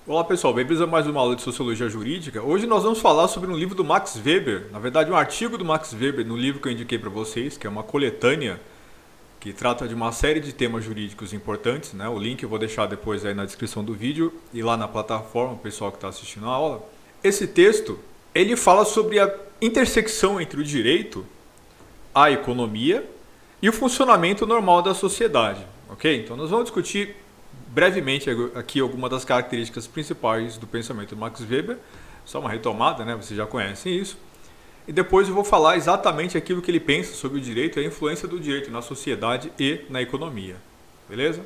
Olá pessoal, bem-vindos a mais uma aula de Sociologia Jurídica. Hoje nós vamos falar sobre um livro do Max Weber, na verdade um artigo do Max Weber no livro que eu indiquei para vocês, que é uma coletânea que trata de uma série de temas jurídicos importantes, né? O link eu vou deixar depois aí na descrição do vídeo e lá na plataforma, o pessoal que está assistindo a aula. Esse texto, ele fala sobre a intersecção entre o direito, a economia e o funcionamento normal da sociedade, ok? Então nós vamos discutir brevemente aqui algumas das características principais do pensamento do Max Weber, só uma retomada, né? Vocês já conhecem isso. E depois eu vou falar exatamente aquilo que ele pensa sobre o direito e a influência do direito na sociedade e na economia, beleza?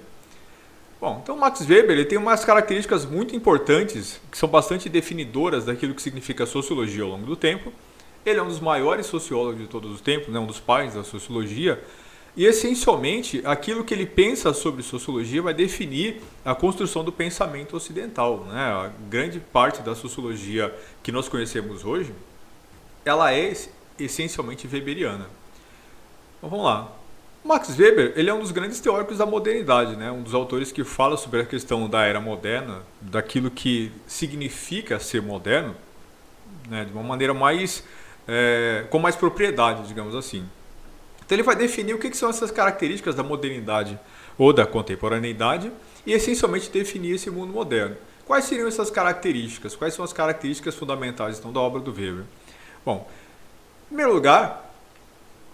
Bom, então Max Weber ele tem umas características muito importantes que são bastante definidoras daquilo que significa sociologia ao longo do tempo. Ele é um dos maiores sociólogos de todos os tempos, né? Um dos pais da sociologia. E, essencialmente, aquilo que ele pensa sobre sociologia vai definir a construção do pensamento ocidental, né? A grande parte da sociologia que nós conhecemos hoje, ela é essencialmente weberiana. Então, vamos lá. Max Weber ele é um dos grandes teóricos da modernidade, né? Um dos autores que fala sobre a questão da era moderna, daquilo que significa ser moderno, né? De uma maneira mais, com mais propriedade, digamos assim. Então ele vai definir o que são essas características da modernidade ou da contemporaneidade e essencialmente definir esse mundo moderno. Quais seriam essas características? Quais são as características fundamentais então, da obra do Weber? Bom, em primeiro lugar,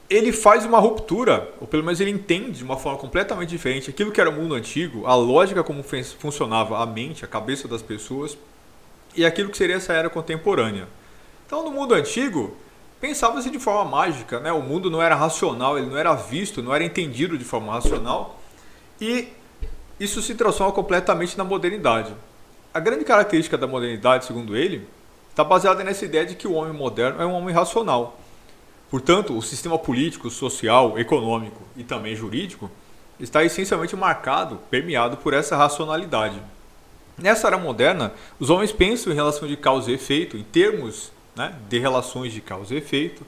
ele faz uma ruptura, ou pelo menos ele entende de uma forma completamente diferente aquilo que era o mundo antigo, a lógica como funcionava a mente, a cabeça das pessoas e aquilo que seria essa era contemporânea. Então no mundo antigo, pensava-se de forma mágica, né? O mundo não era racional, ele não era visto, não era entendido de forma racional e isso se transforma completamente na modernidade. A grande característica da modernidade, segundo ele, está baseada nessa ideia de que o homem moderno é um homem racional. Portanto, o sistema político, social, econômico e também jurídico está essencialmente marcado, permeado por essa racionalidade. Nessa era moderna, os homens pensam em relação de causa e efeito, em termos, né, de relações de causa e efeito.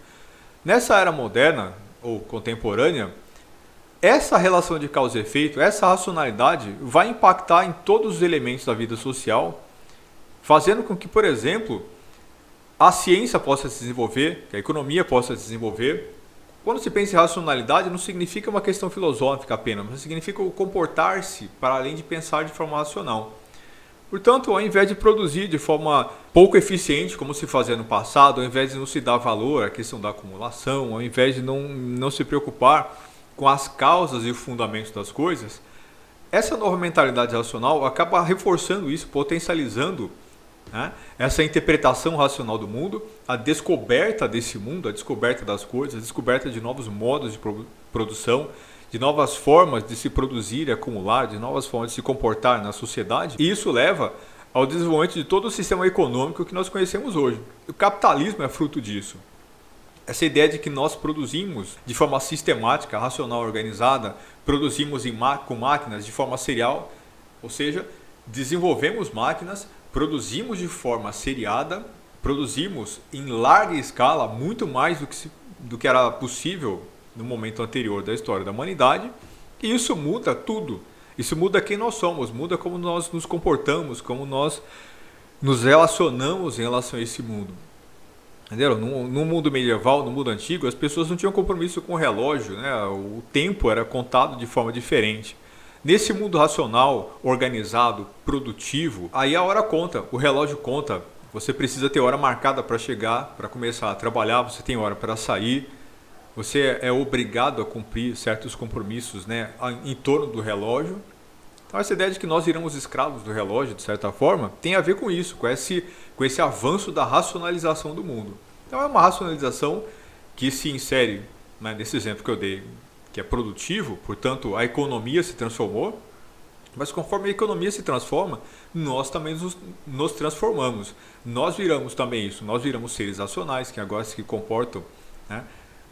Nessa era moderna ou contemporânea, essa relação de causa e efeito, essa racionalidade vai impactar em todos os elementos da vida social, fazendo com que, por exemplo, a ciência possa se desenvolver, que a economia possa se desenvolver. Quando se pensa em racionalidade, não significa uma questão filosófica apenas, mas significa o comportar-se para além de pensar de forma racional. Portanto, ao invés de produzir de forma pouco eficiente, como se fazia no passado, ao invés de não se dar valor à questão da acumulação, ao invés de não se preocupar com as causas e o fundamento das coisas, essa nova mentalidade racional acaba reforçando isso, potencializando, né, essa interpretação racional do mundo, a descoberta desse mundo, a descoberta das coisas, a descoberta de novos modos de produção, de novas formas de se produzir e acumular, de novas formas de se comportar na sociedade. E isso leva ao desenvolvimento de todo o sistema econômico que nós conhecemos hoje. O capitalismo é fruto disso. Essa ideia de que nós produzimos de forma sistemática, racional, organizada, produzimos com máquinas de forma serial, ou seja, desenvolvemos máquinas, produzimos de forma seriada, produzimos em larga escala muito mais do que era possível no momento anterior da história da humanidade, e isso muda tudo. Isso muda quem nós somos, muda como nós nos comportamos, como nós nos relacionamos em relação a esse mundo. Entendeu? No mundo medieval, no mundo antigo, as pessoas não tinham compromisso com o relógio, né? O tempo era contado de forma diferente. Nesse mundo racional, organizado, produtivo, aí a hora conta, o relógio conta. Você precisa ter hora marcada para chegar, para começar a trabalhar, você tem hora para sair. Você é obrigado a cumprir certos compromissos, né, em torno do relógio. Então essa ideia de que nós viramos escravos do relógio, de certa forma, tem a ver com isso, com esse avanço da racionalização do mundo. Então é uma racionalização que se insere, né, nesse exemplo que eu dei, que é produtivo, portanto a economia se transformou, mas conforme a economia se transforma, nós também nos transformamos. Nós viramos também isso, nós viramos seres racionais, que agora se comportam, né,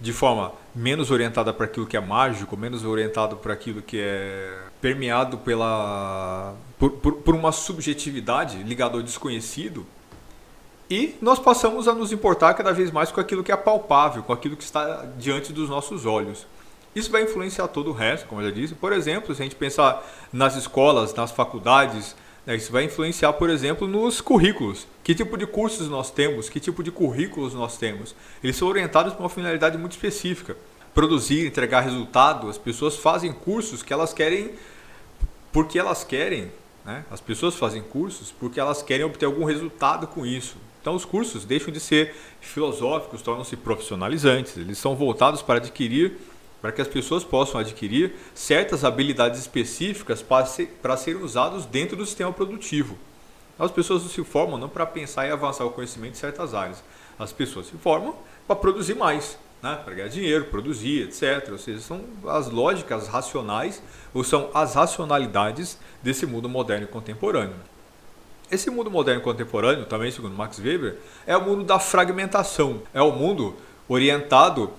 de forma menos orientada para aquilo que é mágico, menos orientado para aquilo que é permeado por uma subjetividade ligada ao desconhecido. E nós passamos a nos importar cada vez mais com aquilo que é palpável, com aquilo que está diante dos nossos olhos. Isso vai influenciar todo o resto, como eu já disse. Por exemplo, se a gente pensar nas escolas, nas faculdades, Isso vai influenciar, por exemplo, nos currículos. Que tipo de cursos nós temos? Que tipo de currículos nós temos? Eles são orientados para uma finalidade muito específica. Produzir, entregar resultado. As pessoas fazem cursos que elas querem porque elas querem. Né? As pessoas fazem cursos porque elas querem obter algum resultado com isso. Então os cursos deixam de ser filosóficos, tornam-se profissionalizantes. Eles são voltados para que as pessoas possam adquirir certas habilidades específicas para serem usados dentro do sistema produtivo. As pessoas não se formam não para pensar e avançar o conhecimento em certas áreas. As pessoas se formam para produzir mais, né? Para ganhar dinheiro, produzir, etc. Ou seja, são as lógicas racionais ou são as racionalidades desse mundo moderno e contemporâneo. Esse mundo moderno e contemporâneo, também segundo Max Weber, é o mundo da fragmentação. É o mundo orientado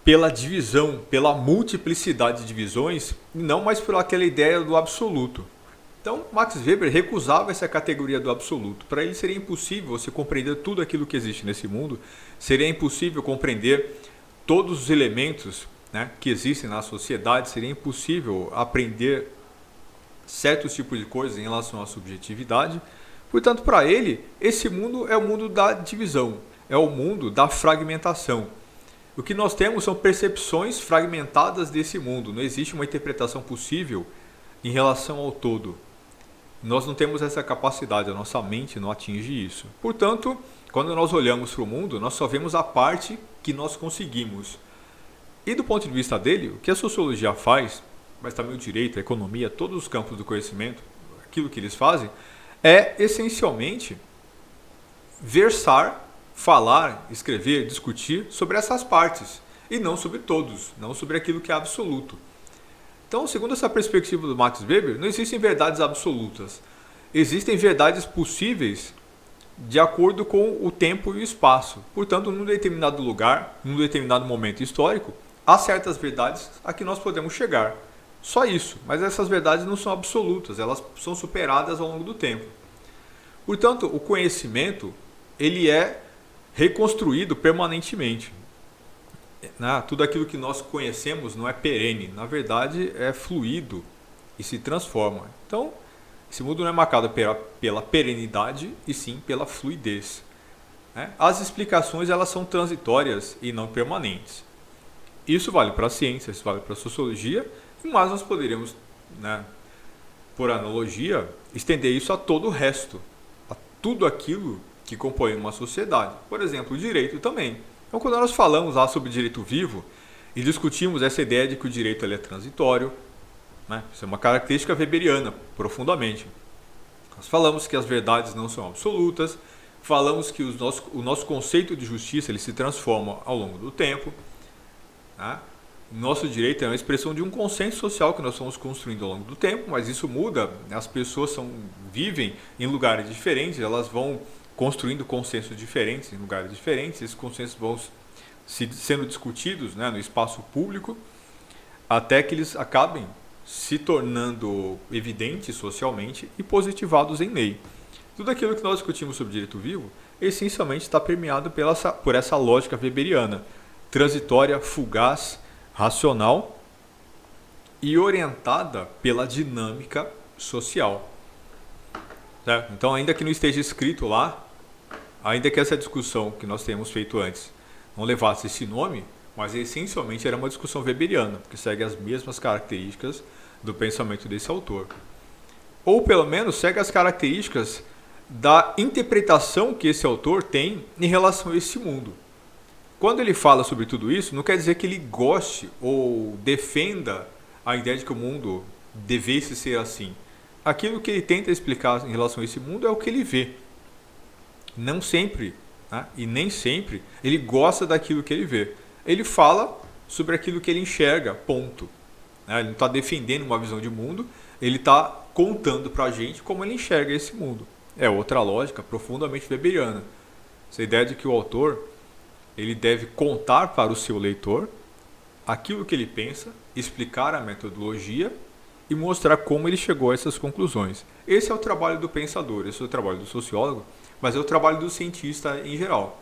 pela divisão, pela multiplicidade de divisões, e não mais por aquela ideia do absoluto. Então, Max Weber recusava essa categoria do absoluto. Para ele seria impossível você compreender tudo aquilo que existe nesse mundo, seria impossível compreender todos os elementos, né, que existem na sociedade, seria impossível aprender certos tipos de coisas em relação à subjetividade. Portanto, para ele, esse mundo é o mundo da divisão, é o mundo da fragmentação. O que nós temos são percepções fragmentadas desse mundo, não existe uma interpretação possível em relação ao todo. Nós não temos essa capacidade, a nossa mente não atinge isso. Portanto, quando nós olhamos para o mundo, nós só vemos a parte que nós conseguimos. E do ponto de vista dele, o que a sociologia faz, mas também o direito, a economia, todos os campos do conhecimento, aquilo que eles fazem, é essencialmente versar, falar, escrever, discutir sobre essas partes, e não sobre todos, não sobre aquilo que é absoluto. Então, segundo essa perspectiva do Max Weber, não existem verdades absolutas. Existem verdades possíveis de acordo com o tempo e o espaço. Portanto, num determinado lugar, num determinado momento histórico, há certas verdades a que nós podemos chegar. Só isso, mas essas verdades não são absolutas, elas são superadas ao longo do tempo. Portanto, o conhecimento ele é reconstruído permanentemente. Tudo aquilo que nós conhecemos não é perene, na verdade é fluido e se transforma. Então, esse mundo não é marcado pela perenidade e sim pela fluidez. As explicações elas são transitórias e não permanentes. Isso vale para a ciência, isso vale para a sociologia, mas nós poderíamos, por analogia, estender isso a todo o resto, a tudo aquilo que compõe uma sociedade. Por exemplo, o direito também. Então, quando nós falamos lá sobre direito vivo e discutimos essa ideia de que o direito ele é transitório, isso é uma característica weberiana, profundamente. Nós falamos que as verdades não são absolutas, falamos que o nosso conceito de justiça ele se transforma ao longo do tempo. Nosso direito é uma expressão de um consenso social que nós fomos construindo ao longo do tempo, mas isso muda, as pessoas vivem em lugares diferentes, elas vão construindo consensos diferentes em lugares diferentes, esses consensos vão sendo discutidos no espaço público até que eles acabem se tornando evidentes socialmente e positivados em lei. Tudo aquilo que nós discutimos sobre direito vivo essencialmente está permeado por essa lógica weberiana, transitória, fugaz, racional e orientada pela dinâmica social. Certo? Então, ainda que não esteja escrito lá, ainda que essa discussão que nós temos feito antes não levasse esse nome, mas essencialmente era uma discussão weberiana, que segue as mesmas características do pensamento desse autor. Ou pelo menos segue as características da interpretação que esse autor tem em relação a esse mundo. Quando ele fala sobre tudo isso, não quer dizer que ele goste ou defenda a ideia de que o mundo devesse ser assim. Aquilo que ele tenta explicar em relação a esse mundo é o que ele vê. Não sempre, e nem sempre, ele gosta daquilo que ele vê. Ele fala sobre aquilo que ele enxerga, ponto. Ele não está defendendo uma visão de mundo, ele está contando para a gente como ele enxerga esse mundo. É outra lógica profundamente weberiana. Essa ideia de que o autor ele deve contar para o seu leitor aquilo que ele pensa, explicar a metodologia e mostrar como ele chegou a essas conclusões. Esse é o trabalho do pensador, esse é o trabalho do sociólogo, mas é o trabalho do cientista em geral.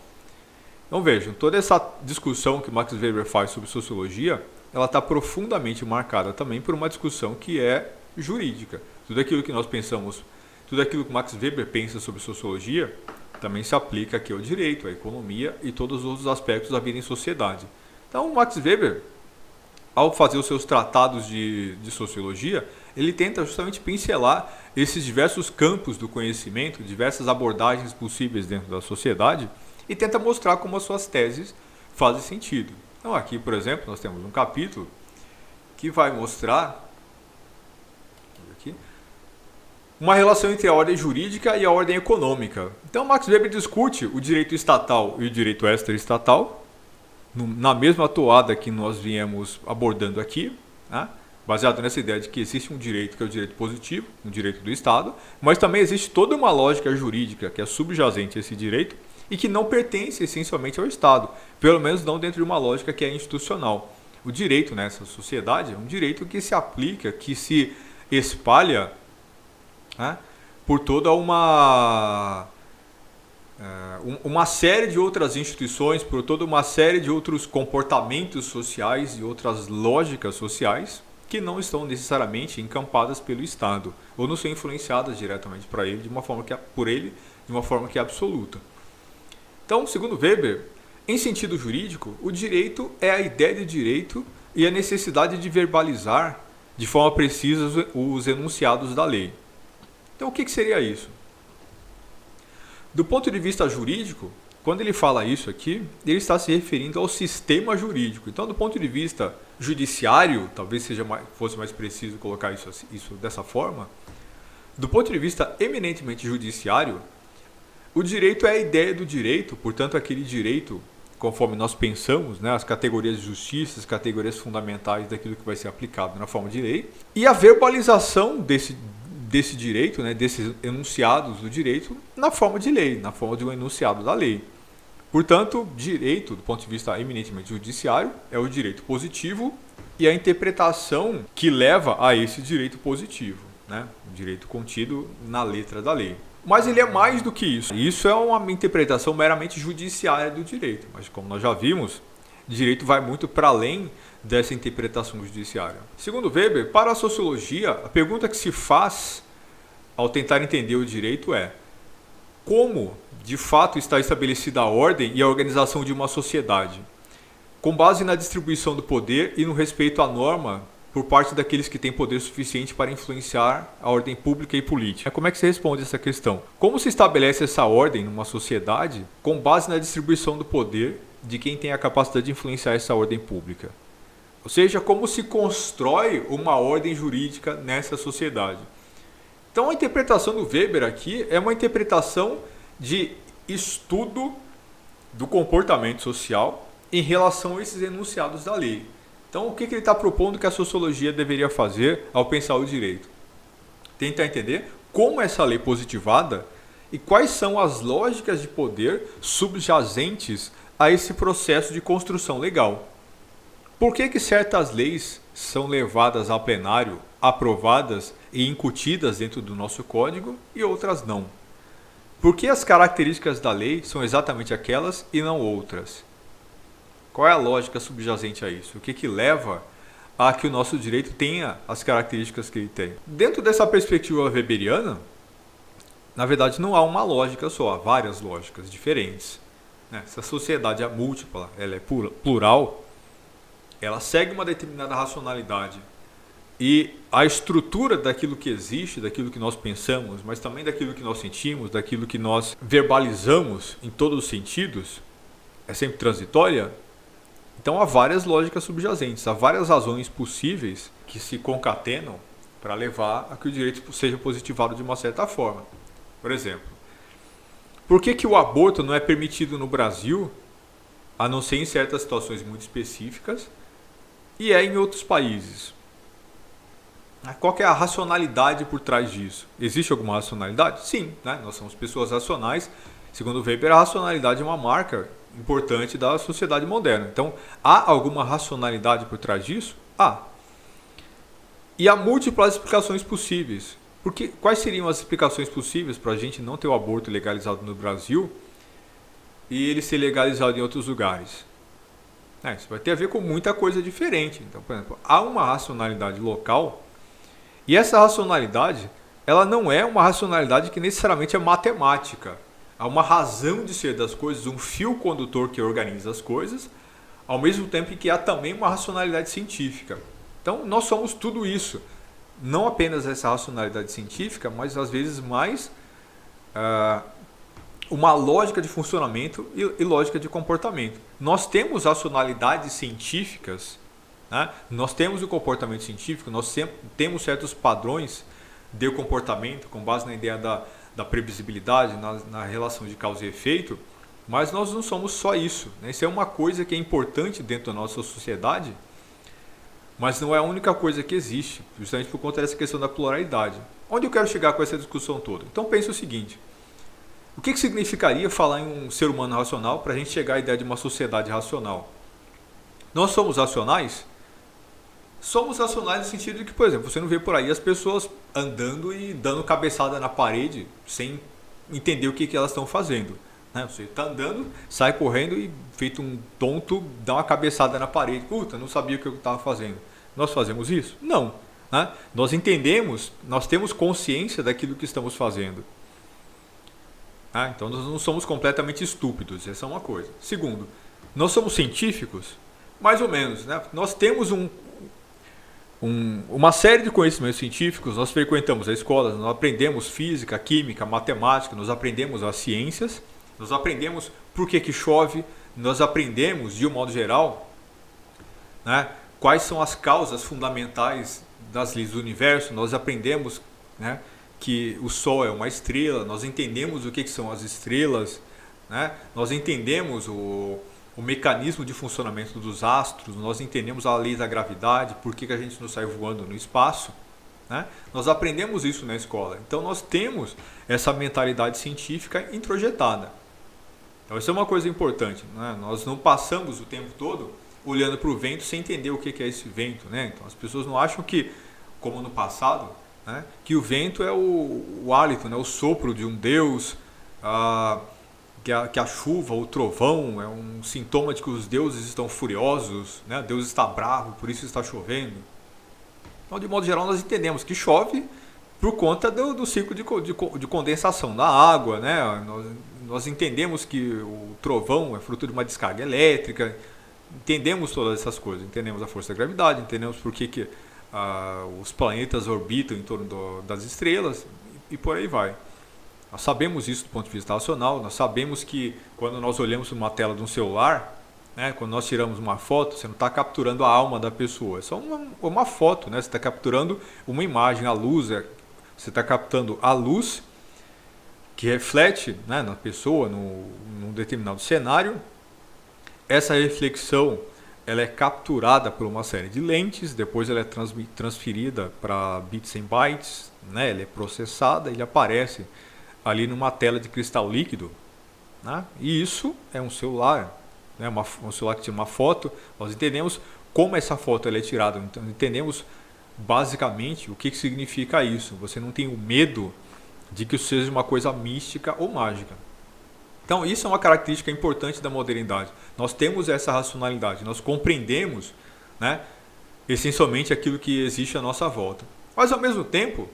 Então vejam, toda essa discussão que Max Weber faz sobre sociologia, ela está profundamente marcada também por uma discussão que é jurídica. Tudo aquilo que nós pensamos, tudo aquilo que Max Weber pensa sobre sociologia, também se aplica aqui ao direito, à economia e todos os outros aspectos da vida em sociedade. Então, Max Weber, ao fazer os seus tratados de sociologia, ele tenta justamente pincelar esses diversos campos do conhecimento, diversas abordagens possíveis dentro da sociedade e tenta mostrar como as suas teses fazem sentido. Então aqui, por exemplo, nós temos um capítulo que vai mostrar aqui, uma relação entre a ordem jurídica e a ordem econômica. Então Max Weber discute o direito estatal e o direito extraestatal, na mesma toada que nós viemos abordando aqui, né? Baseado nessa ideia de que existe um direito que é o direito positivo, um direito do Estado, mas também existe toda uma lógica jurídica que é subjacente a esse direito e que não pertence essencialmente ao Estado, pelo menos não dentro de uma lógica que é institucional. O direito nessa sociedade é um direito que se aplica, que se espalha, né, por toda uma série de outras instituições, por toda uma série de outros comportamentos sociais e outras lógicas sociais que não estão necessariamente encampadas pelo Estado ou não são influenciadas diretamente por ele de uma forma que é absoluta. Então, segundo Weber, em sentido jurídico, o direito é a ideia de direito e a necessidade de verbalizar de forma precisa os enunciados da lei. Então, o que seria isso? Do ponto de vista jurídico, quando ele fala isso aqui, ele está se referindo ao sistema jurídico. Então, do ponto de vista judiciário, talvez fosse mais preciso colocar isso dessa forma, do ponto de vista eminentemente judiciário, o direito é a ideia do direito, portanto, aquele direito, conforme nós pensamos, né, as categorias de justiça, as categorias fundamentais daquilo que vai ser aplicado na forma de lei, e a verbalização desse direito, né, desses enunciados do direito, na forma de lei, na forma de um enunciado da lei. Portanto, direito, do ponto de vista eminentemente judiciário, é o direito positivo e a interpretação que leva a esse direito positivo, né, o direito contido na letra da lei. Mas ele é mais do que isso. Isso é uma interpretação meramente judiciária do direito. Mas como nós já vimos, o direito vai muito para além dessa interpretação judiciária. Segundo Weber, para a sociologia, a pergunta que se faz ao tentar entender o direito é: como de fato está estabelecida a ordem e a organização de uma sociedade, com base na distribuição do poder e no respeito à norma por parte daqueles que têm poder suficiente para influenciar a ordem pública e política. Como é que você responde essa questão? Como se estabelece essa ordem numa sociedade com base na distribuição do poder de quem tem a capacidade de influenciar essa ordem pública? Ou seja, como se constrói uma ordem jurídica nessa sociedade? Então a interpretação do Weber aqui é uma interpretação de estudo do comportamento social em relação a esses enunciados da lei. Então, o que ele está propondo que a sociologia deveria fazer ao pensar o direito? Tentar entender como essa lei positivada e quais são as lógicas de poder subjacentes a esse processo de construção legal. Por que certas leis são levadas a plenário, aprovadas e incutidas dentro do nosso código e outras não? Por que as características da lei são exatamente aquelas e não outras? Qual é a lógica subjacente a isso? O que leva a que o nosso direito tenha as características que ele tem? Dentro dessa perspectiva weberiana, na verdade não há uma lógica só, há várias lógicas diferentes. Se a sociedade é múltipla, ela é plural, ela segue uma determinada racionalidade. E a estrutura daquilo que existe, daquilo que nós pensamos, mas também daquilo que nós sentimos, daquilo que nós verbalizamos em todos os sentidos, é sempre transitória. Então há várias lógicas subjacentes, há várias razões possíveis que se concatenam para levar a que o direito seja positivado de uma certa forma. Por exemplo, por que o aborto não é permitido no Brasil, a não ser em certas situações muito específicas, e é em outros países? Qual que é a racionalidade por trás disso? Existe alguma racionalidade? Sim, né? Nós somos pessoas racionais. Segundo Weber, a racionalidade é uma marca importante da sociedade moderna. Então, há alguma racionalidade por trás disso? Há. E há múltiplas explicações possíveis. Porque quais seriam as explicações possíveis para a gente não ter o aborto legalizado no Brasil e ele ser legalizado em outros lugares? Isso vai ter a ver com muita coisa diferente. Então, por exemplo, há uma racionalidade local E essa racionalidade, ela não é uma racionalidade que necessariamente é matemática. Há uma razão de ser das coisas, um fio condutor que organiza as coisas, ao mesmo tempo que há também uma racionalidade científica. Então, nós somos tudo isso. Não apenas essa racionalidade científica, mas às vezes mais uma lógica de funcionamento e lógica de comportamento. Nós temos racionalidades científicas, né? Nós temos o comportamento científico, nós temos certos padrões de comportamento com base na ideia da previsibilidade, na relação de causa e efeito, mas nós não somos só isso, né? Isso é uma coisa que é importante dentro da nossa sociedade, mas não é a única coisa que existe, justamente por conta dessa questão da pluralidade. Onde eu quero chegar com essa discussão toda? Então pense o seguinte: o que significaria falar em um ser humano racional para a gente chegar à ideia de uma sociedade racional? Nós somos racionais? Somos racionais no sentido de que, por exemplo, você não vê por aí as pessoas andando e dando cabeçada na parede sem entender o que elas estão fazendo. Você está andando, sai correndo e, feito um tonto, dá uma cabeçada na parede. Puta, não sabia o que eu estava fazendo. Nós fazemos isso? Não. Né? Nós entendemos, nós temos consciência daquilo que estamos fazendo. Então nós não somos completamente estúpidos, essa é uma coisa. Segundo, nós somos científicos? Mais ou menos. Né? Nós temos uma série de conhecimentos científicos, nós frequentamos a escola, nós aprendemos física, química, matemática, nós aprendemos as ciências, nós aprendemos por que chove, nós aprendemos, de um modo geral, né, quais são as causas fundamentais das leis do universo, nós aprendemos, né, que o Sol é uma estrela, nós entendemos o que são as estrelas, né, nós entendemos o mecanismo de funcionamento dos astros, nós entendemos a lei da gravidade, por que a gente não sai voando no espaço. Né? Nós aprendemos isso na escola. Então nós temos essa mentalidade científica introjetada. Então isso é uma coisa importante. Né? Nós não passamos o tempo todo olhando para o vento sem entender o que é esse vento. Né? Então as pessoas não acham que, como no passado, né, que o vento é o hálito, né, o sopro de um deus, que a chuva, o trovão, é um sintoma de que os deuses estão furiosos, né? Deus está bravo, por isso está chovendo. Então, de modo geral, nós entendemos que chove por conta do ciclo de condensação da água, né? Nós entendemos que o trovão é fruto de uma descarga elétrica, entendemos todas essas coisas, entendemos a força da gravidade, entendemos por que os planetas orbitam em torno das estrelas e por aí vai. Nós sabemos isso do ponto de vista racional, nós sabemos que quando nós olhamos uma tela de um celular, né, quando nós tiramos uma foto, você não está capturando a alma da pessoa, é só uma foto, né? Você está capturando uma imagem, a luz, você está captando a luz que reflete, né, na pessoa, num determinado cenário. Essa reflexão ela é capturada por uma série de lentes, depois ela é transferida para bits e bytes, né, ela é processada e aparece ali numa tela de cristal líquido, né? E isso é um celular, né? Um celular que tira uma foto. Nós entendemos como essa foto ela é tirada, então entendemos basicamente o que significa isso. Você não tem o medo de que isso seja uma coisa mística ou mágica. Então isso é uma característica importante da modernidade. Nós temos essa racionalidade, nós compreendemos, né, essencialmente aquilo que existe à nossa volta. Mas ao mesmo tempo,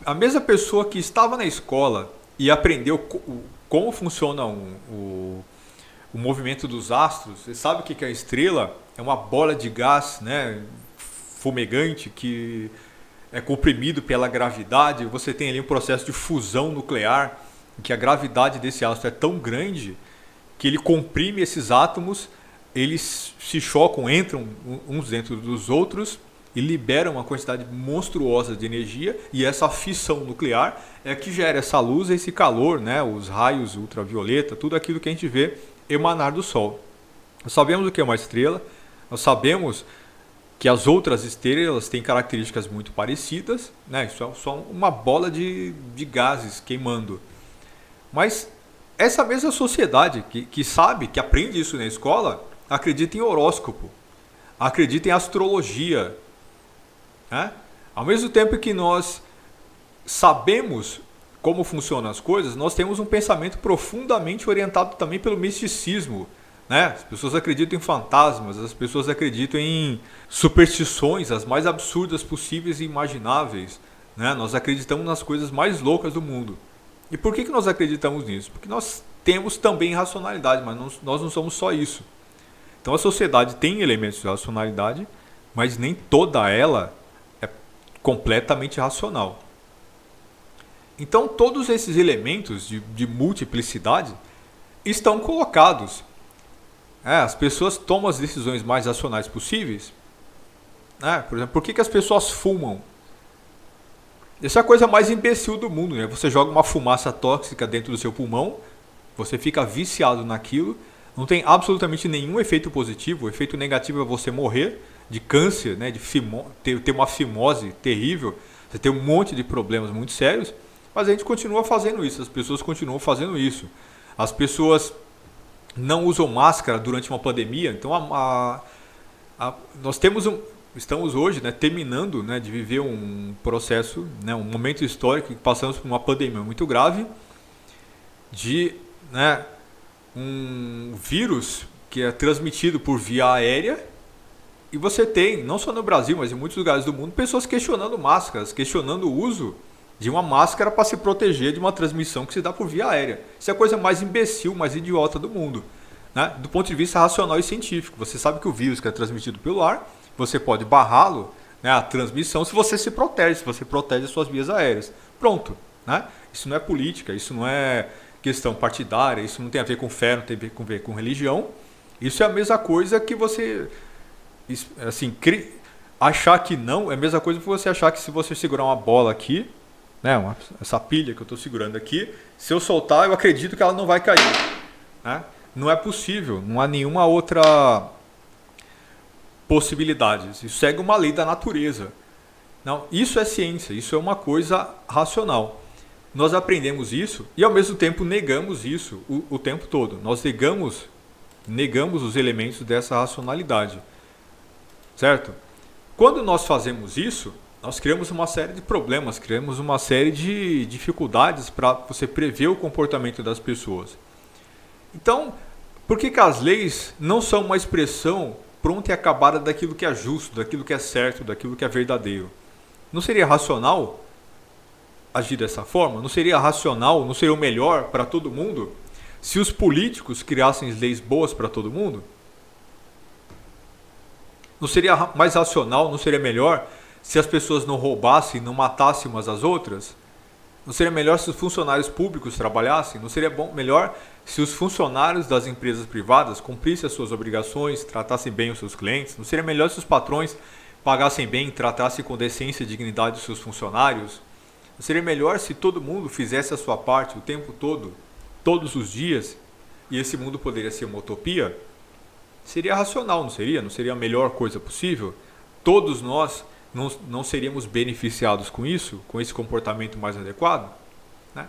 a mesma pessoa que estava na escola e aprendeu como funciona o movimento dos astros, você sabe o que é a estrela? É uma bola de gás, né, fumegante que é comprimido pela gravidade. Você tem ali um processo de fusão nuclear, em que a gravidade desse astro é tão grande que ele comprime esses átomos, eles se chocam, entram uns dentro dos outros e libera uma quantidade monstruosa de energia, e essa fissão nuclear é que gera essa luz, esse calor, né, os raios ultravioleta, tudo aquilo que a gente vê emanar do Sol. Nós sabemos o que é uma estrela, nós sabemos que as outras estrelas têm características muito parecidas, né, isso é só uma bola de gases queimando. Mas essa mesma sociedade que sabe, que aprende isso na escola, acredita em horóscopo, acredita em astrologia. Né? Ao mesmo tempo que nós sabemos como funcionam as coisas, nós temos um pensamento profundamente orientado também pelo misticismo. né? As pessoas acreditam em fantasmas, as pessoas acreditam em superstições, as mais absurdas possíveis e imagináveis, né? Nós acreditamos nas coisas mais loucas do mundo. E por que nós acreditamos nisso? Porque nós temos também racionalidade, mas nós não somos só isso. Então a sociedade tem elementos de racionalidade, mas nem toda ela é completamente racional. Então todos esses elementos de multiplicidade estão colocados. As pessoas tomam as decisões mais racionais possíveis. Por exemplo, por que as pessoas fumam? Essa é a coisa mais imbecil do mundo, né? Você joga uma fumaça tóxica dentro do seu pulmão, você fica viciado naquilo, não tem absolutamente nenhum efeito positivo, o efeito negativo é você morrer de câncer, né? Ter uma fimose terrível, você tem um monte de problemas muito sérios, mas a gente continua fazendo isso, as pessoas continuam fazendo isso. As pessoas não usam máscara durante uma pandemia, então nós estamos hoje, né, terminando, né, de viver um processo, né, um momento histórico que passamos por uma pandemia muito grave de, né, um vírus que é transmitido por via aérea, e você tem, não só no Brasil, mas em muitos lugares do mundo, pessoas questionando máscaras, questionando o uso de uma máscara para se proteger de uma transmissão que se dá por via aérea. Isso é a coisa mais imbecil, mais idiota do mundo, né, do ponto de vista racional e científico. Você sabe que o vírus que é transmitido pelo ar, você pode barrá-lo, né, a transmissão, se você se protege, se você protege as suas vias aéreas. Pronto. Né? Isso não é política, isso não é questão partidária, isso não tem a ver com fé, não tem a ver com religião. Isso é a mesma coisa que você, assim, achar que não, é a mesma coisa que você achar que se você segurar uma bola aqui, né, essa pilha que eu estou segurando aqui, se eu soltar, eu acredito que ela não vai cair. Né? Não é possível, não há nenhuma outra possibilidades. Isso segue uma lei da natureza. Não, isso é ciência, isso é uma coisa racional. Nós aprendemos isso e ao mesmo tempo negamos isso o tempo todo. Nós negamos os elementos dessa racionalidade. Certo? Quando nós fazemos isso, nós criamos uma série de problemas, criamos uma série de dificuldades para você prever o comportamento das pessoas. Então, por que as leis não são uma expressão pronta e acabada daquilo que é justo, daquilo que é certo, daquilo que é verdadeiro? Não seria racional agir dessa forma? Não seria racional, não seria o melhor para todo mundo se os políticos criassem leis boas para todo mundo? Não seria mais racional, não seria melhor se as pessoas não roubassem, não matassem umas às outras? Não seria melhor se os funcionários públicos trabalhassem? Não seria melhor se os funcionários das empresas privadas cumprissem as suas obrigações, tratassem bem os seus clientes? Não seria melhor se os patrões pagassem bem, tratassem com decência e dignidade os seus funcionários? Não seria melhor se todo mundo fizesse a sua parte o tempo todo, todos os dias, e esse mundo poderia ser uma utopia? Seria racional, não seria? Não seria a melhor coisa possível? Todos nós não seríamos beneficiados com isso, com esse comportamento mais adequado? Né?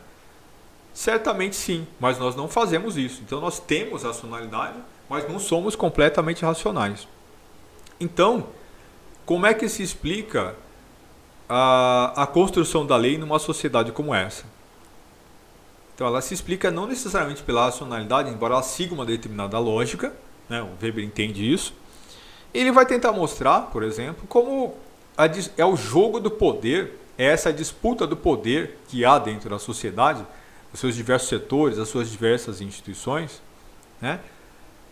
Certamente sim, mas nós não fazemos isso. Então nós temos racionalidade, mas não somos completamente racionais. Então, como é que se explica a construção da lei numa sociedade como essa? Então ela se explica não necessariamente pela racionalidade, embora ela siga uma determinada lógica, né? O Weber entende isso. Ele vai tentar mostrar, por exemplo, como é o jogo do poder, é essa disputa do poder que há dentro da sociedade, os seus diversos setores, as suas diversas instituições, né?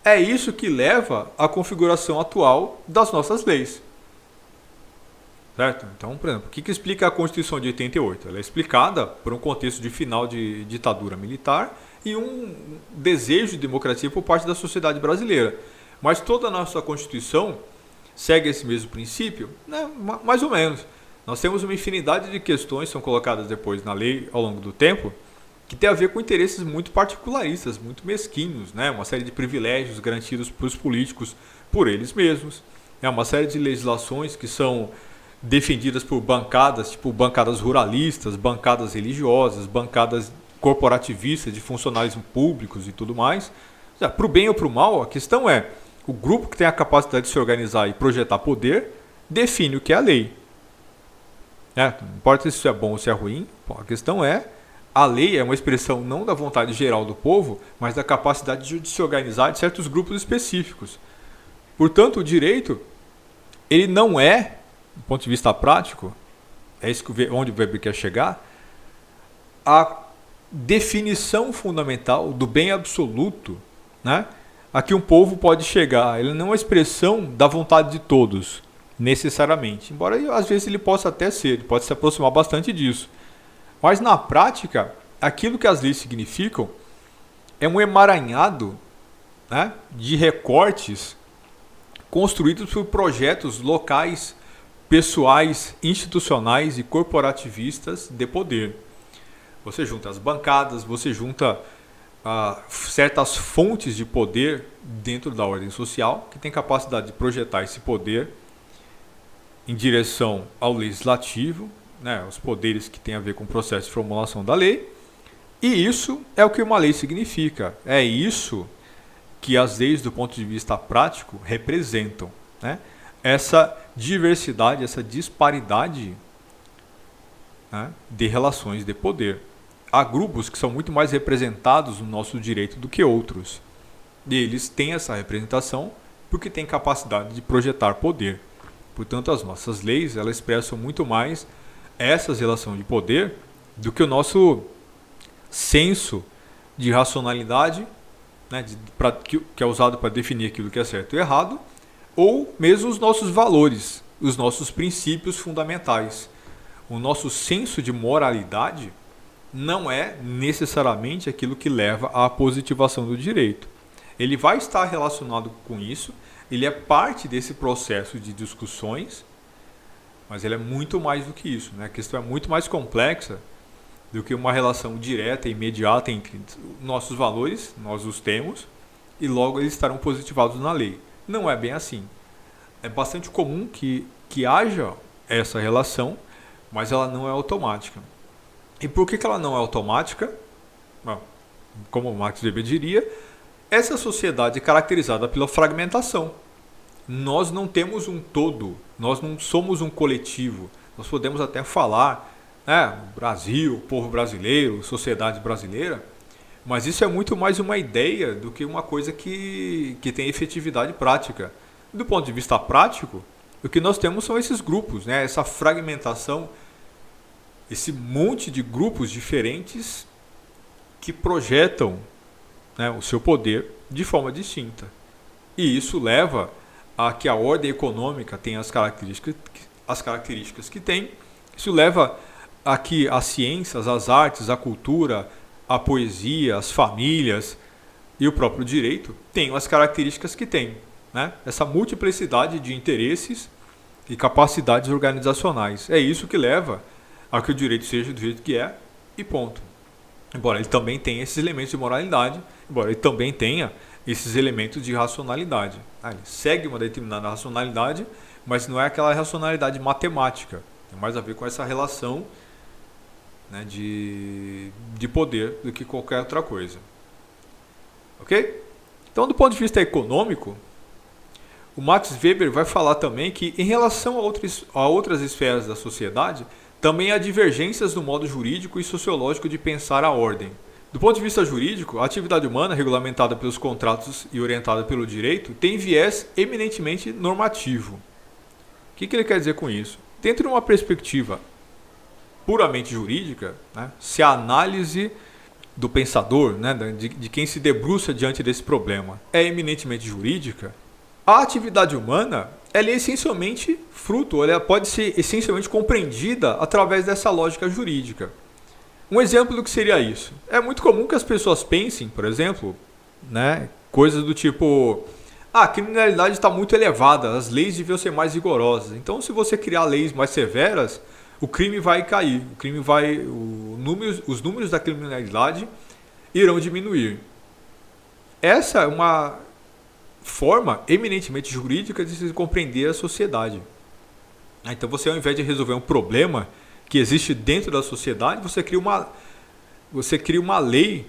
É isso que leva à configuração atual das nossas leis. Certo? Então, por exemplo, o que explica a Constituição de 88? Ela é explicada por um contexto de final de ditadura militar e um desejo de democracia por parte da sociedade brasileira. Mas toda a nossa Constituição segue esse mesmo princípio? Né? Mais ou menos. Nós temos uma infinidade de questões que são colocadas depois na lei ao longo do tempo que tem a ver com interesses muito particularistas, muito mesquinhos, né? Uma série de privilégios garantidos para os políticos por eles mesmos, né? Uma série de legislações que são defendidas por bancadas, tipo bancadas ruralistas, bancadas religiosas, bancadas corporativistas de funcionários públicos e tudo mais. Para o bem ou para o mal, a questão é, o grupo que tem a capacidade de se organizar e projetar poder define o que é a lei. Não importa se isso é bom ou se é ruim, a questão é A lei é uma expressão não da vontade geral do povo, mas da capacidade de se organizar de certos grupos específicos. Portanto, o direito, ele não é, do ponto de vista prático, é isso onde o Weber quer chegar, a definição fundamental do bem absoluto, né, a que um povo pode chegar. Ele não é uma expressão da vontade de todos, necessariamente. Embora às vezes ele possa até ser, ele pode se aproximar bastante disso. Mas na prática, aquilo que as leis significam é um emaranhado, né, de recortes construídos por projetos locais, pessoais, institucionais e corporativistas de poder. Você junta as bancadas, você junta certas fontes de poder dentro da ordem social que tem capacidade de projetar esse poder em direção ao legislativo, né, os poderes que têm a ver com o processo de formulação da lei. E isso é o que uma lei significa. É isso que as leis, do ponto de vista prático, representam, né? Essa diversidade, essa disparidade, né, de relações de poder. Há grupos que são muito mais representados no nosso direito do que outros. E eles têm essa representação porque têm capacidade de projetar poder. Portanto, as nossas leis, elas expressam muito mais essas relações de poder do que o nosso senso de racionalidade, né, que é usado para definir aquilo que é certo e errado, ou mesmo os nossos valores, os nossos princípios fundamentais. O nosso senso de moralidade não é necessariamente aquilo que leva à positivação do direito. Ele vai estar relacionado com isso, ele é parte desse processo de discussões, mas ele é muito mais do que isso, né? A questão é muito mais complexa do que uma relação direta e imediata entre nossos valores, nós os temos, e logo eles estarão positivados na lei. Não é bem assim. É bastante comum que haja essa relação, mas ela não é automática. E por que ela não é automática? Bom, como Max Weber diria, essa sociedade é caracterizada pela fragmentação. Nós não temos um todo, nós não somos um coletivo. Nós podemos até falar, Brasil, povo brasileiro, sociedade brasileira, mas isso é muito mais uma ideia do que uma coisa que tem efetividade prática. Do ponto de vista prático, o que nós temos são esses grupos, né? Essa fragmentação, esse monte de grupos diferentes que projetam, né, o seu poder de forma distinta. E isso leva a que a ordem econômica tenha as características que tem. Isso leva a que as ciências, as artes, a cultura, a poesia, as famílias e o próprio direito tenham as características que têm, né? Essa multiplicidade de interesses e capacidades organizacionais. É isso que leva a que o direito seja do jeito que é e ponto. Embora ele também tenha esses elementos de moralidade, embora ele também tenha esses elementos de racionalidade. Ele segue uma determinada racionalidade, mas não é aquela racionalidade matemática. Tem mais a ver com essa relação, né, de poder do que qualquer outra coisa. Ok? Então, do ponto de vista econômico, o Max Weber vai falar também que, em relação a outras esferas da sociedade, também há divergências no modo jurídico e sociológico de pensar a ordem. Do ponto de vista jurídico, a atividade humana, regulamentada pelos contratos e orientada pelo direito, tem viés eminentemente normativo. O que ele quer dizer com isso? Dentro de uma perspectiva puramente jurídica, né, se a análise do pensador, né, de quem se debruça diante desse problema, é eminentemente jurídica, a atividade humana ela é essencialmente fruto, ela pode ser essencialmente compreendida através dessa lógica jurídica. Um exemplo do que seria isso. É muito comum que as pessoas pensem, por exemplo, né, coisas do tipo: a criminalidade está muito elevada, as leis deviam ser mais rigorosas. Então, se você criar leis mais severas, o crime vai cair, os números da criminalidade irão diminuir. Essa é uma forma eminentemente jurídica de se compreender a sociedade. Então, você, ao invés de resolver um problema que existe dentro da sociedade, você cria uma lei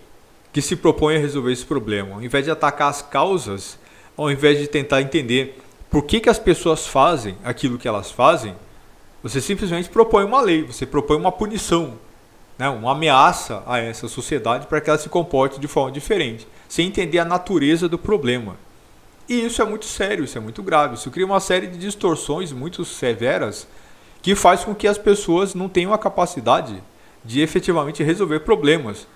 que se propõe a resolver esse problema. Ao invés de atacar as causas, ao invés de tentar entender por que as pessoas fazem aquilo que elas fazem, você simplesmente propõe uma lei, você propõe uma punição. né, uma ameaça a essa sociedade para que ela se comporte de forma diferente, sem entender a natureza do problema. E isso é muito sério, isso é muito grave. Isso cria uma série de distorções muito severas que faz com que as pessoas não tenham a capacidade de efetivamente resolver problemas.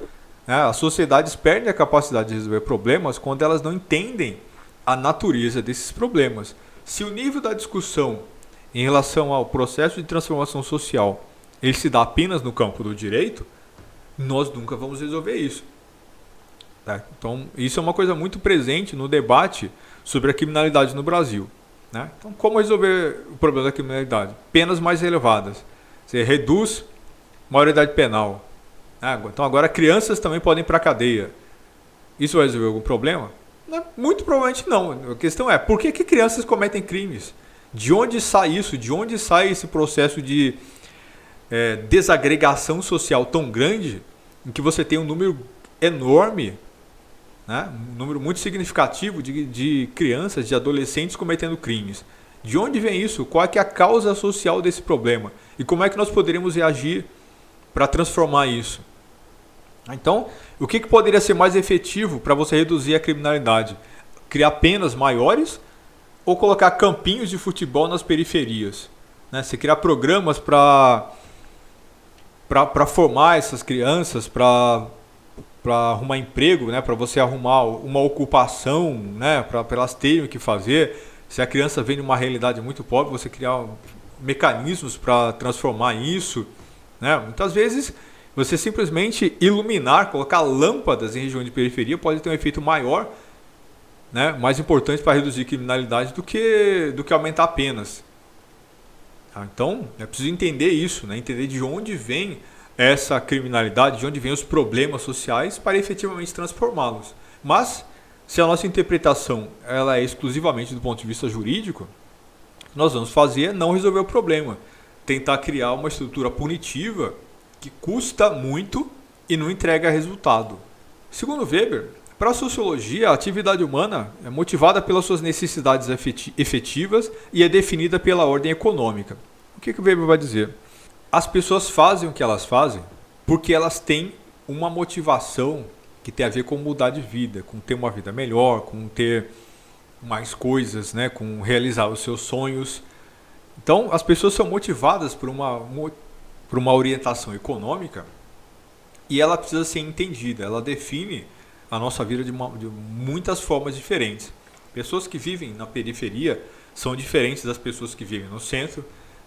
As sociedades perdem a capacidade de resolver problemas quando elas não entendem a natureza desses problemas. Se o nível da discussão em relação ao processo de transformação social ele se dá apenas no campo do direito, nós nunca vamos resolver isso. Então, isso é uma coisa muito presente no debate sobre a criminalidade no Brasil. Então, como resolver o problema da criminalidade? Penas mais elevadas. Você reduz maioridade penal. Então, agora crianças também podem ir para a cadeia. Isso vai resolver algum problema? Muito provavelmente não. A questão é, por que crianças cometem crimes? De onde sai isso? De onde sai esse processo de desagregação social tão grande em que você tem um número enorme, um número muito significativo de crianças, de adolescentes cometendo crimes? De onde vem isso? Qual é que é a causa social desse problema? E como é que nós poderíamos reagir para transformar isso? Então, o que poderia ser mais efetivo para você reduzir a criminalidade? Criar penas maiores ou colocar campinhos de futebol nas periferias? Você criar programas para formar essas crianças, para arrumar emprego, para você arrumar uma ocupação, para elas terem o que fazer. Se a criança vem de uma realidade muito pobre, você criar mecanismos para transformar isso. Muitas vezes, você simplesmente iluminar, colocar lâmpadas em regiões de periferia pode ter um efeito maior, mais importante para reduzir criminalidade do que aumentar penas. Então, é preciso entender isso, entender de onde vem essa criminalidade, de onde vem os problemas sociais para efetivamente transformá-los. Mas, se a nossa interpretação ela é exclusivamente do ponto de vista jurídico, nós vamos fazer não resolver o problema. Tentar criar uma estrutura punitiva que custa muito e não entrega resultado. Segundo Weber, para a sociologia, a atividade humana é motivada pelas suas necessidades efetivas e é definida pela ordem econômica. O que o Weber vai dizer? As pessoas fazem o que elas fazem porque elas têm uma motivação que tem a ver com mudar de vida, com ter uma vida melhor, com ter mais coisas, com realizar os seus sonhos. Então, as pessoas são motivadas por uma orientação econômica e ela precisa ser entendida. Ela define a nossa vida de muitas formas diferentes. Pessoas que vivem na periferia são diferentes das pessoas que vivem no centro,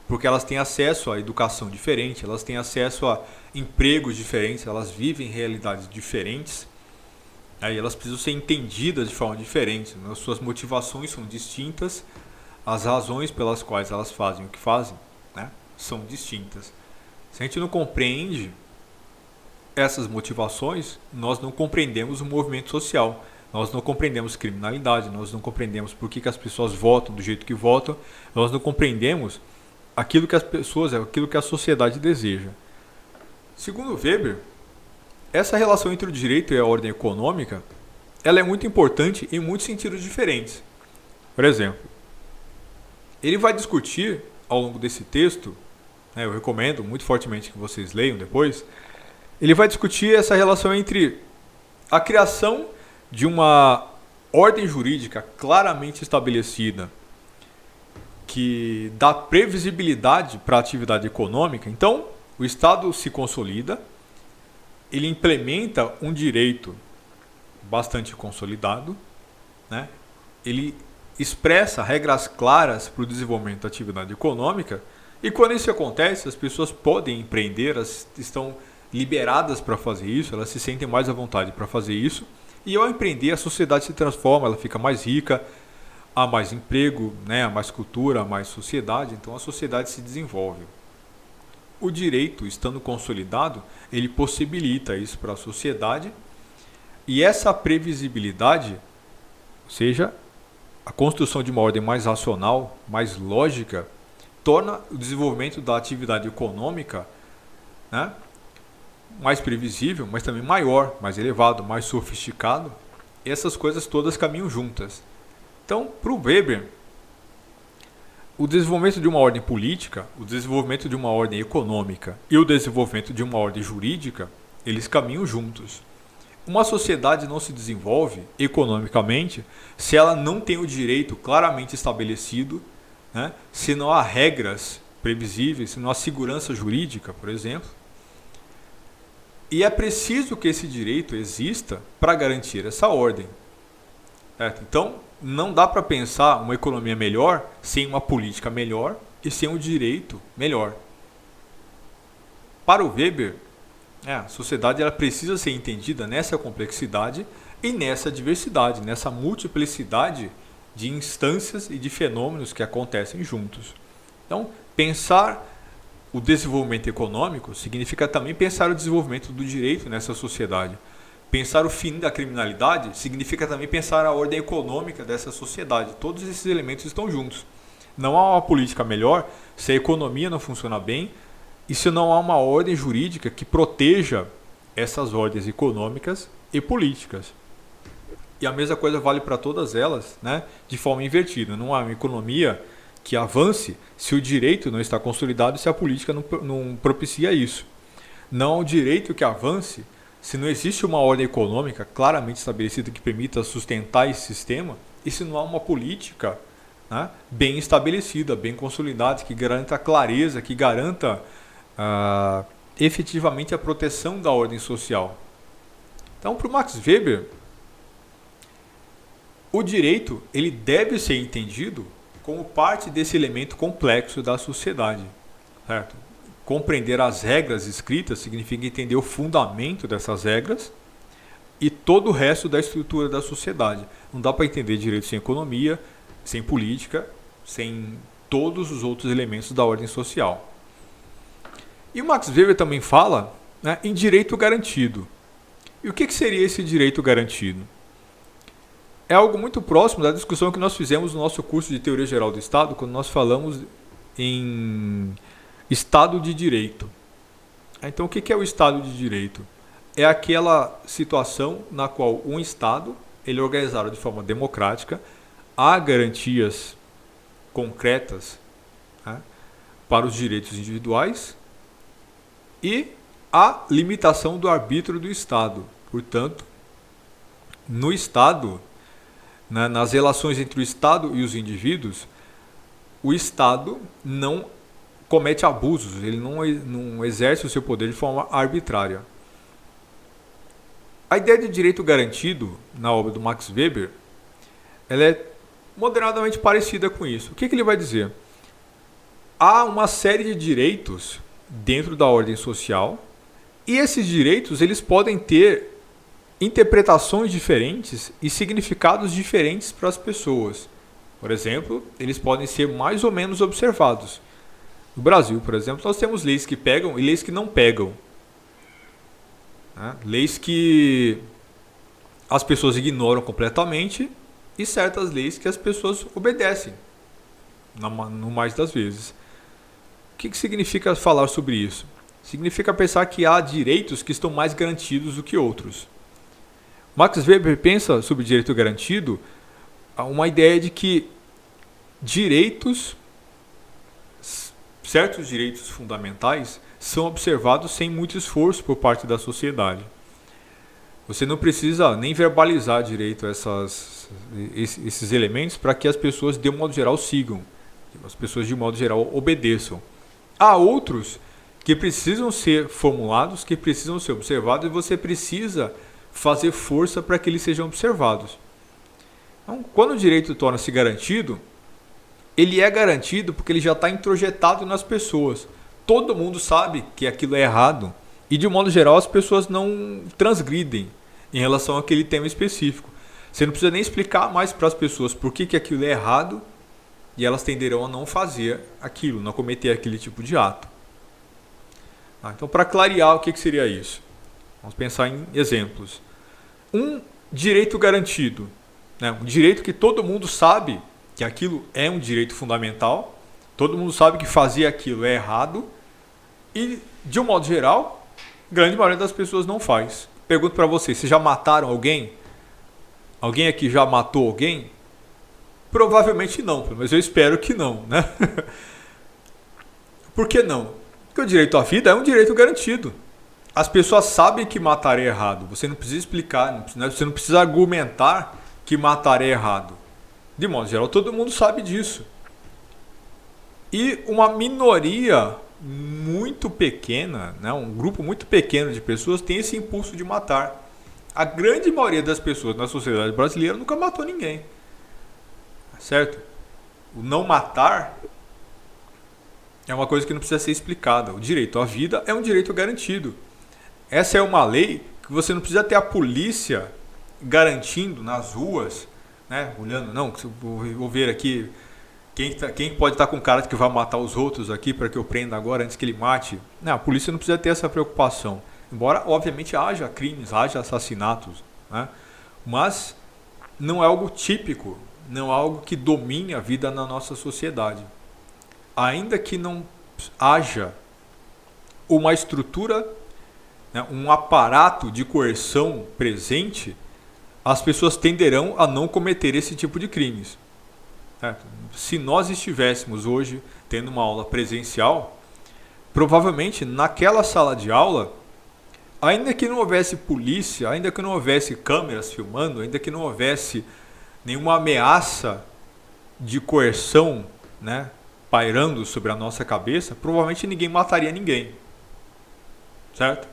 porque elas têm acesso à educação diferente, elas têm acesso a empregos diferentes, elas vivem realidades diferentes. Aí elas precisam ser entendidas de forma diferente. As suas motivações são distintas, as razões pelas quais elas fazem o que fazem, são distintas. Se a gente não compreende essas motivações, nós não compreendemos o movimento social, nós não compreendemos criminalidade, nós não compreendemos por que as pessoas votam do jeito que votam, nós não compreendemos aquilo que as pessoas, aquilo que a sociedade deseja. Segundo Weber, essa relação entre o direito e a ordem econômica, ela é muito importante em muitos sentidos diferentes. Por exemplo, ele vai discutir ao longo desse texto, eu recomendo muito fortemente que vocês leiam depois, ele vai discutir essa relação entre a criação de uma ordem jurídica claramente estabelecida, que dá previsibilidade para a atividade econômica. Então, o Estado se consolida, ele implementa um direito bastante consolidado, ele expressa regras claras para o desenvolvimento da atividade econômica, e quando isso acontece, as pessoas podem empreender, elas estão liberadas para fazer isso, elas se sentem mais à vontade para fazer isso, e ao empreender a sociedade se transforma, ela fica mais rica, há mais emprego, há mais cultura, há mais sociedade, então a sociedade se desenvolve. O direito, estando consolidado, ele possibilita isso para a sociedade, e essa previsibilidade, ou seja, a construção de uma ordem mais racional, mais lógica, torna o desenvolvimento da atividade econômica mais previsível, mas também maior, mais elevado, mais sofisticado. E essas coisas todas caminham juntas. Então, para o Weber, o desenvolvimento de uma ordem política, o desenvolvimento de uma ordem econômica e o desenvolvimento de uma ordem jurídica, eles caminham juntos. Uma sociedade não se desenvolve economicamente se ela não tem o direito claramente estabelecido, né? Se não há regras previsíveis, se não há segurança jurídica, por exemplo. E é preciso que esse direito exista para garantir essa ordem. Certo? Então, não dá para pensar uma economia melhor sem uma política melhor e sem um direito melhor. Para o Weber, a sociedade ela precisa ser entendida nessa complexidade e nessa diversidade, nessa multiplicidade de instâncias e de fenômenos que acontecem juntos. Então, pensar o desenvolvimento econômico significa também pensar o desenvolvimento do direito nessa sociedade. Pensar o fim da criminalidade significa também pensar a ordem econômica dessa sociedade. Todos esses elementos estão juntos. Não há uma política melhor se a economia não funciona bem e se não há uma ordem jurídica que proteja essas ordens econômicas e políticas. E a mesma coisa vale para todas elas, né, de forma invertida. Não há uma economia que avance se o direito não está consolidado e se a política não propicia isso. Não há um direito que avance se não existe uma ordem econômica claramente estabelecida que permita sustentar esse sistema e se não há uma política, né, bem estabelecida, bem consolidada, que garanta a clareza, que garanta efetivamente a proteção da ordem social. Então, para o Max Weber, o direito ele deve ser entendido como parte desse elemento complexo da sociedade, certo? Compreender as regras escritas significa entender o fundamento dessas regras e todo o resto da estrutura da sociedade. Não dá para entender direito sem economia, sem política, sem todos os outros elementos da ordem social. E o Max Weber também fala, né, em direito garantido. E o que seria esse direito garantido? É algo muito próximo da discussão que nós fizemos no nosso curso de Teoria Geral do Estado, quando nós falamos em Estado de Direito. Então, o que é o Estado de Direito? É aquela situação na qual um Estado ele é organizado de forma democrática, há garantias concretas, né, para os direitos individuais e há limitação do arbítrio do Estado. Portanto, no Estado, né, nas relações entre o Estado e os indivíduos, o Estado não comete abusos, ele não exerce o seu poder de forma arbitrária. A ideia de direito garantido na obra do Max Weber, ela é moderadamente parecida com isso. O que ele vai dizer? Há uma série de direitos dentro da ordem social e esses direitos eles podem ter interpretações diferentes e significados diferentes para as pessoas. Por exemplo, eles podem ser mais ou menos observados. No Brasil, por exemplo, nós temos leis que pegam e leis que não pegam. Né? Leis que as pessoas ignoram completamente e certas leis que as pessoas obedecem, no mais das vezes. O que significa falar sobre isso? Significa pensar que há direitos que estão mais garantidos do que outros. Max Weber pensa sobre direito garantido uma ideia de que certos direitos fundamentais são observados sem muito esforço por parte da sociedade. Você não precisa nem verbalizar direito esses elementos para que as pessoas, de um modo geral, sigam. As pessoas, de um modo geral, obedeçam. Há outros que precisam ser formulados, que precisam ser observados, e você precisa fazer força para que eles sejam observados. Então, quando o direito torna-se garantido, ele é garantido porque ele já está introjetado nas pessoas. Todo mundo sabe que aquilo é errado e, de um modo geral, as pessoas não transgridem em relação àquele tema específico. Você não precisa nem explicar mais para as pessoas por que aquilo é errado e elas tenderão a não fazer aquilo, não cometer aquele tipo de ato. Então, para clarear, o que seria isso? Vamos pensar em exemplos. Um direito garantido, né? Um direito que todo mundo sabe que aquilo é um direito fundamental, todo mundo sabe que fazer aquilo é errado e, de um modo geral, grande maioria das pessoas não faz. Pergunto para vocês, vocês já mataram alguém? Alguém aqui já matou alguém? Provavelmente não, mas eu espero que não, né? Por que não? Porque o direito à vida é um direito garantido. As pessoas sabem que matar é errado. Você não precisa explicar, você não precisa argumentar que matar é errado. De modo geral, todo mundo sabe disso. E uma minoria muito pequena, né, um grupo muito pequeno de pessoas tem esse impulso de matar. A grande maioria das pessoas na sociedade brasileira nunca matou ninguém. Certo? O não matar é uma coisa que não precisa ser explicada. O direito à vida é um direito garantido. Essa é uma lei que você não precisa ter a polícia garantindo nas ruas, né? Olhando, não, vou ver aqui quem pode estar com cara que vai matar os outros aqui para que eu prenda agora antes que ele mate. Não, a polícia não precisa ter essa preocupação. Embora, obviamente, haja crimes, haja assassinatos, né? Mas não é algo típico, não é algo que domine a vida na nossa sociedade. Ainda que não haja uma estrutura, né, um aparato de coerção presente, as pessoas tenderão a não cometer esse tipo de crimes. Se nós estivéssemos hoje tendo uma aula presencial, provavelmente naquela sala de aula, ainda que não houvesse polícia, ainda que não houvesse câmeras filmando, ainda que não houvesse nenhuma ameaça de coerção, né, pairando sobre a nossa cabeça, provavelmente ninguém mataria ninguém. Certo?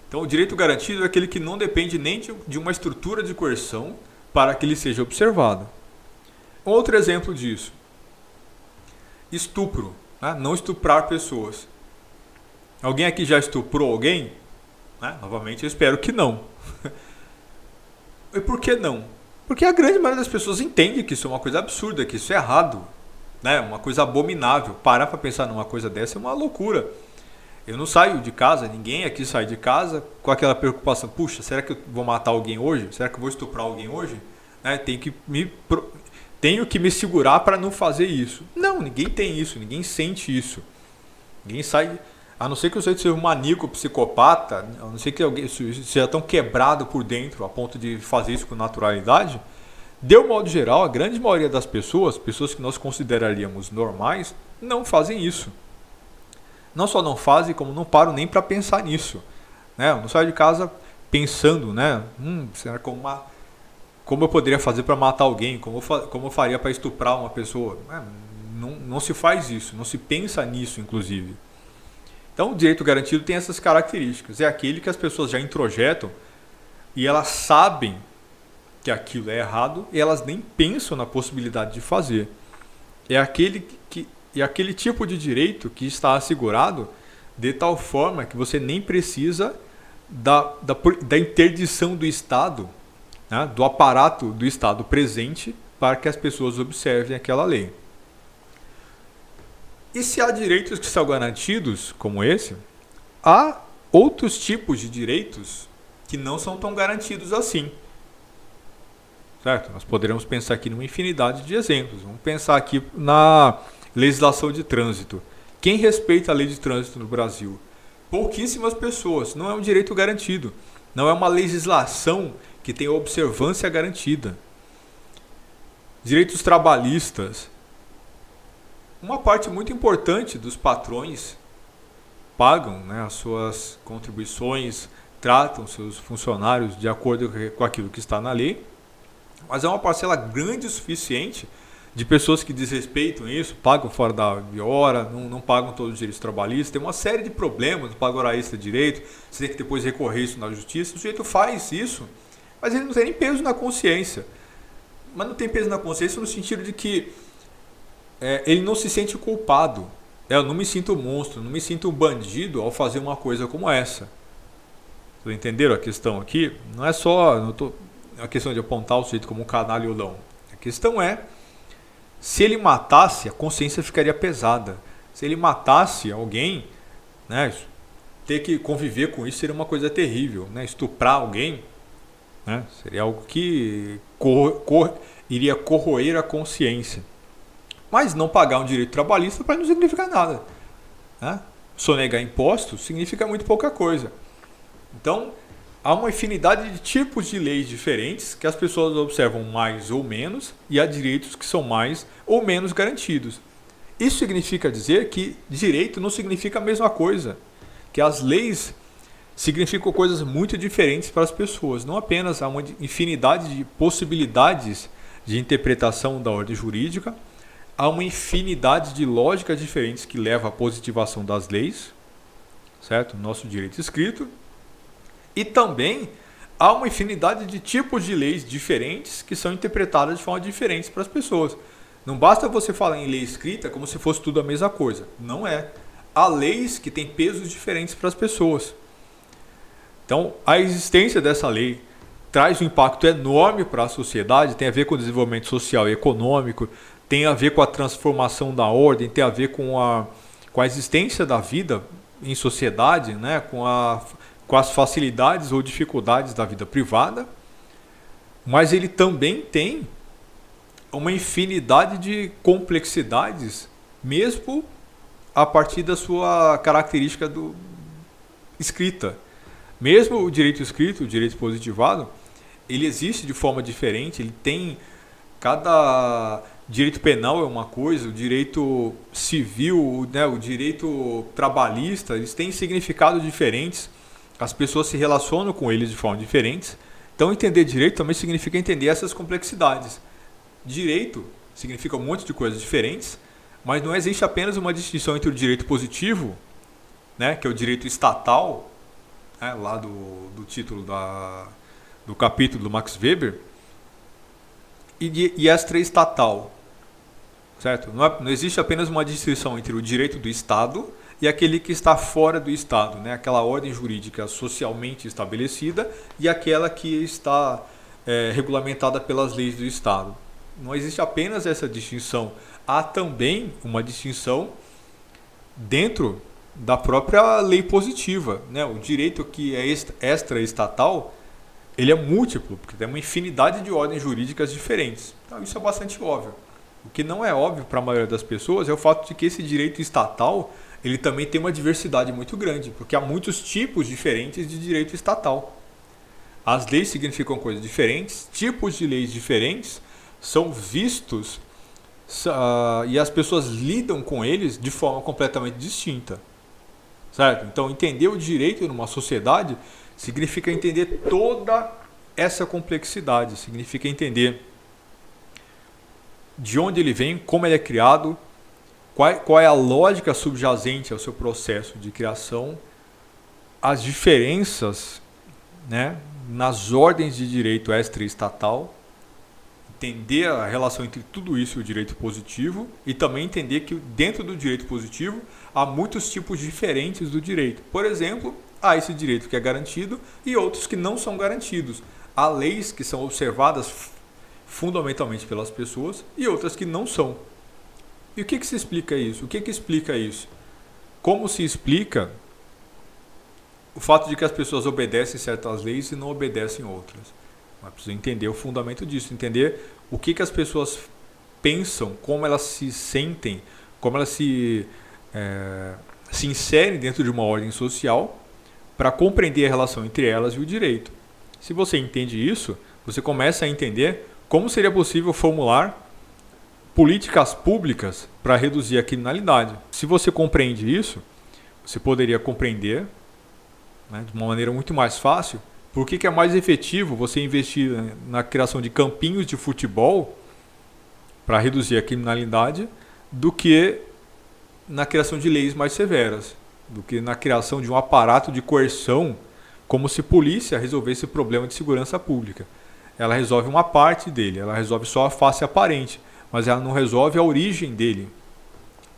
Então o direito garantido é aquele que não depende nem de uma estrutura de coerção para que ele seja observado. Outro exemplo disso. Estupro. Né? Não estuprar pessoas. Alguém aqui já estuprou alguém? Né? Novamente eu espero que não. E por que não? Porque a grande maioria das pessoas entende que isso é uma coisa absurda, que isso é errado, né? Uma coisa abominável. Parar para pensar numa coisa dessa é uma loucura. Eu não saio de casa, ninguém aqui sai de casa com aquela preocupação, puxa, será que eu vou matar alguém hoje? Será que eu vou estuprar alguém hoje? Né? Tenho que me segurar para não fazer isso. Não, ninguém tem isso, ninguém sente isso. Ninguém sai, a não ser que você seja um maníaco, psicopata, a não ser que alguém seja tão quebrado por dentro a ponto de fazer isso com naturalidade. De um modo geral, a grande maioria das pessoas que nós consideraríamos normais, não fazem isso. Não só não fazem, como não param nem para pensar nisso. Né? Eu não saio de casa pensando, né? Será como eu poderia fazer para matar alguém? Como eu faria para estuprar uma pessoa? Não se faz isso, não se pensa nisso, inclusive. Então, o direito garantido tem essas características. É aquele que as pessoas já introjetam e elas sabem que aquilo é errado e elas nem pensam na possibilidade de fazer. É aquele tipo de direito que está assegurado de tal forma que você nem precisa da interdição do Estado, né, do aparato do Estado presente para que as pessoas observem aquela lei. E se há direitos que são garantidos, como esse, há outros tipos de direitos que não são tão garantidos assim. Certo? Nós poderemos pensar aqui numa infinidade de exemplos. Vamos pensar aqui na legislação de trânsito. Quem respeita a lei de trânsito no Brasil? Pouquíssimas pessoas. Não é um direito garantido. Não é uma legislação que tem observância garantida. Direitos trabalhistas. Uma parte muito importante dos patrões pagam, né, as suas contribuições, tratam seus funcionários de acordo com aquilo que está na lei, mas é uma parcela grande o suficiente de pessoas que desrespeitam isso, pagam fora da hora, não pagam todos os direitos trabalhistas, tem uma série de problemas, não paga hora extra de direito, você tem que depois recorrer isso na justiça, o sujeito faz isso, mas ele não tem nem peso na consciência. Mas não tem peso na consciência no sentido de que ele não se sente culpado. Eu não me sinto um monstro, não me sinto um bandido ao fazer uma coisa como essa. Vocês entenderam a questão aqui? Não é só a questão de apontar o sujeito como um canalha ou não. A questão é, se ele matasse, a consciência ficaria pesada. Se ele matasse alguém, né, ter que conviver com isso seria uma coisa terrível. Né? Estuprar alguém, né, seria algo que iria corroer a consciência. Mas não pagar um direito trabalhista para não significa nada. Né? Sonegar impostos significa muito pouca coisa. Então, há uma infinidade de tipos de leis diferentes que as pessoas observam mais ou menos e há direitos que são mais ou menos garantidos. Isso significa dizer que direito não significa a mesma coisa, que as leis significam coisas muito diferentes para as pessoas. Não apenas há uma infinidade de possibilidades de interpretação da ordem jurídica, há uma infinidade de lógicas diferentes que levam à positivação das leis, certo? Nosso direito escrito. E também há uma infinidade de tipos de leis diferentes que são interpretadas de forma diferente para as pessoas. Não basta você falar em lei escrita como se fosse tudo a mesma coisa. Não é. Há leis que têm pesos diferentes para as pessoas. Então, a existência dessa lei traz um impacto enorme para a sociedade, tem a ver com o desenvolvimento social e econômico, tem a ver com a transformação da ordem, tem a ver com a existência da vida em sociedade, né? com as facilidades ou dificuldades da vida privada, mas ele também tem uma infinidade de complexidades, mesmo a partir da sua característica escrita. Mesmo o direito escrito, o direito positivado, ele existe de forma diferente, ele tem cada direito penal é uma coisa, o direito civil, né, o direito trabalhista, eles têm significados diferentes, as pessoas se relacionam com eles de forma diferente. Então entender direito também significa entender essas complexidades. Direito significa um monte de coisas diferentes, mas não existe apenas uma distinção entre o direito positivo, né, que é o direito estatal, né, lá do título do capítulo do Max Weber, e extra-estatal. Certo? Não existe apenas uma distinção entre o direito do Estado e aquele que está fora do Estado, né, aquela ordem jurídica socialmente estabelecida e aquela que está regulamentada pelas leis do Estado. Não existe apenas essa distinção. Há também uma distinção dentro da própria lei positiva, né? O direito que é extra-estatal, ele é múltiplo, porque tem uma infinidade de ordens jurídicas diferentes. Então isso é bastante óbvio. O que não é óbvio para a maioria das pessoas é o fato de que esse direito estatal, ele também tem uma diversidade muito grande, porque há muitos tipos diferentes de direito estatal. As leis significam coisas diferentes, tipos de leis diferentes são vistos e as pessoas lidam com eles de forma completamente distinta. Certo? Então, entender o direito numa sociedade significa entender toda essa complexidade, significa entender de onde ele vem, como ele é criado, qual é a lógica subjacente ao seu processo de criação, as diferenças, né, nas ordens de direito extra-estatal, entender a relação entre tudo isso e o direito positivo e também entender que dentro do direito positivo há muitos tipos diferentes do direito. Por exemplo, há esse direito que é garantido e outros que não são garantidos. Há leis que são observadas fundamentalmente pelas pessoas e outras que não são. E o que se explica isso? O que explica isso? Como se explica o fato de que as pessoas obedecem certas leis e não obedecem outras? Mas precisa entender o fundamento disso, entender o que as pessoas pensam, como elas se sentem, como elas se inserem dentro de uma ordem social para compreender a relação entre elas e o direito. Se você entende isso, você começa a entender como seria possível formular políticas públicas para reduzir a criminalidade. Se você compreende isso, você poderia compreender, né, de uma maneira muito mais fácil por que é mais efetivo você investir na criação de campinhos de futebol para reduzir a criminalidade do que na criação de leis mais severas, do que na criação de um aparato de coerção, como se polícia resolvesse o problema de segurança pública. Ela resolve uma parte dele, ela resolve só a face aparente, mas ela não resolve a origem dele.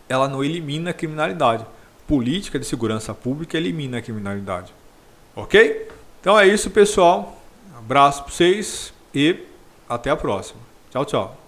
Ela não elimina a criminalidade. Política de segurança pública elimina a criminalidade. Ok? Então é isso, pessoal. Um abraço para vocês e até a próxima. Tchau, tchau.